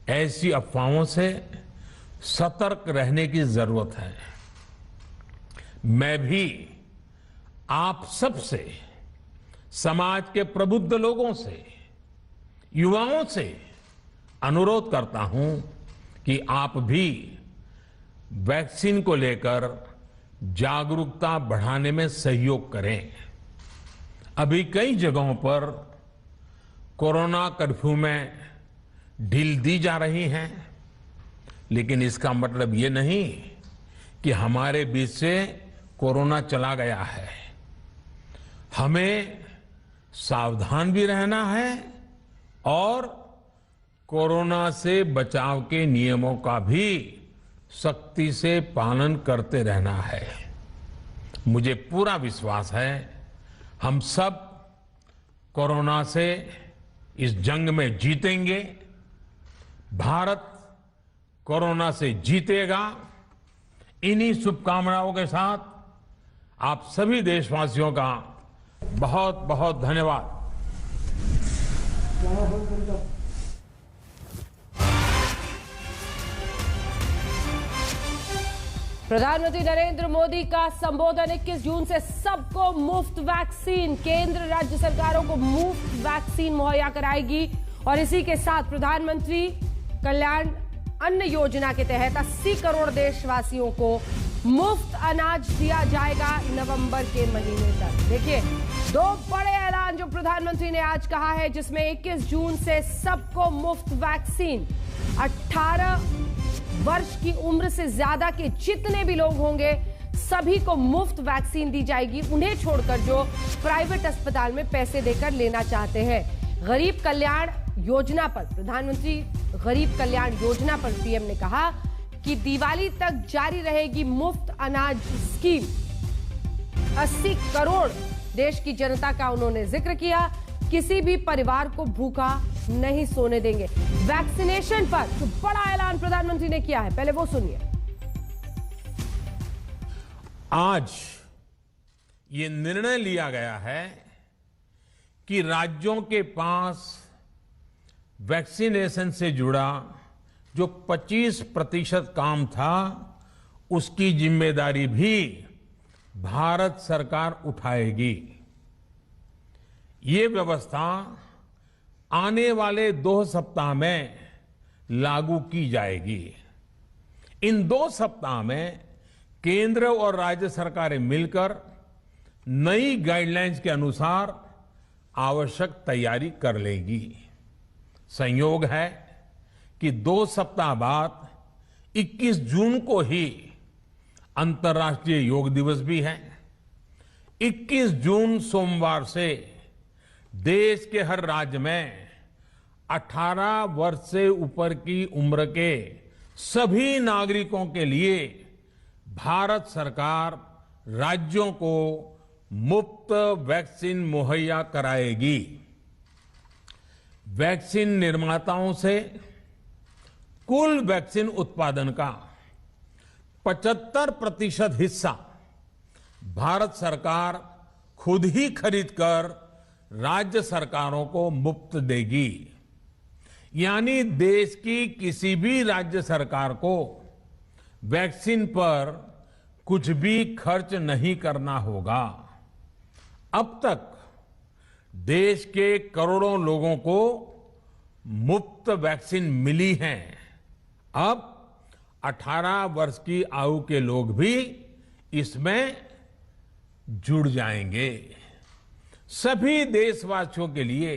ऐसी अफवाहों से सतर्क रहने की जरूरत है। मैं भी आप सबसे, समाज के प्रबुद्ध लोगों से, युवाओं से अनुरोध करता हूं कि आप भी वैक्सीन को लेकर जागरूकता बढ़ाने में सहयोग करें। अभी कई जगहों पर कोरोना कर्फ्यू में ढील दी जा रही है, लेकिन इसका मतलब ये नहीं कि हमारे बीच से कोरोना चला गया है। हमें सावधान भी रहना है और कोरोना से बचाव के नियमों का भी सख्ती से पालन करते रहना है। मुझे पूरा विश्वास है हम सब कोरोना से इस जंग में जीतेंगे। भारत कोरोना से जीतेगा। इन्हीं शुभकामनाओं के साथ आप सभी देशवासियों का बहुत बहुत धन्यवाद। प्रधानमंत्री नरेंद्र मोदी का संबोधन 21 जून से सबको मुफ्त वैक्सीन, केंद्र राज्य सरकारों को मुफ्त वैक्सीन मुहैया कराएगी। और इसी के साथ प्रधानमंत्री कल्याण अन्न योजना के तहत 80 करोड़ देशवासियों को मुफ्त अनाज दिया जाएगा नवंबर के महीने तक। देखिए, दो बड़े ऐलान जो प्रधानमंत्री ने आज कहा है, जिसमें 21 जून से सबको मुफ्त वैक्सीन, 18 वर्ष की उम्र से ज्यादा के जितने भी लोग होंगे सभी को मुफ्त वैक्सीन दी जाएगी, उन्हें छोड़कर जो प्राइवेट अस्पताल में पैसे देकर लेना चाहते हैं। गरीब कल्याण योजना पर प्रधानमंत्री गरीब कल्याण योजना पर पीएम ने कहा कि दिवाली तक जारी रहेगी मुफ्त अनाज स्कीम। 80 करोड़ देश की जनता का उन्होंने जिक्र किया। किसी भी परिवार को भूखा नहीं सोने देंगे। वैक्सीनेशन पर तो बड़ा ऐलान प्रधानमंत्री ने किया है, पहले वो सुनिए। आज ये निर्णय लिया गया है कि राज्यों के पास वैक्सीनेशन से जुड़ा जो 25% काम था, उसकी जिम्मेदारी भी भारत सरकार उठाएगी। ये व्यवस्था आने वाले 2 सप्ताह में लागू की जाएगी। इन 2 सप्ताह में केंद्र और राज्य सरकारें मिलकर नई गाइडलाइंस के अनुसार आवश्यक तैयारी कर लेगी। संयोग है कि 2 सप्ताह बाद 21 जून को ही अंतर्राष्ट्रीय योग दिवस भी है। 21 जून सोमवार से देश के हर राज्य में 18 वर्ष से ऊपर की उम्र के सभी नागरिकों के लिए भारत सरकार राज्यों को मुफ्त वैक्सीन मुहैया कराएगी। वैक्सीन निर्माताओं से कुल वैक्सीन उत्पादन का 75% हिस्सा भारत सरकार खुद ही खरीदकर राज्य सरकारों को मुफ्त देगी। यानी देश की किसी भी राज्य सरकार को वैक्सीन पर कुछ भी खर्च नहीं करना होगा। अब तक देश के करोड़ों लोगों को मुफ्त वैक्सीन मिली है। अब 18 वर्ष की आयु के लोग भी इसमें जुड़ जाएंगे। सभी देशवासियों के लिए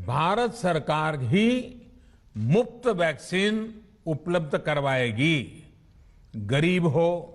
भारत सरकार ही मुफ्त वैक्सीन उपलब्ध करवाएगी। गरीब हो,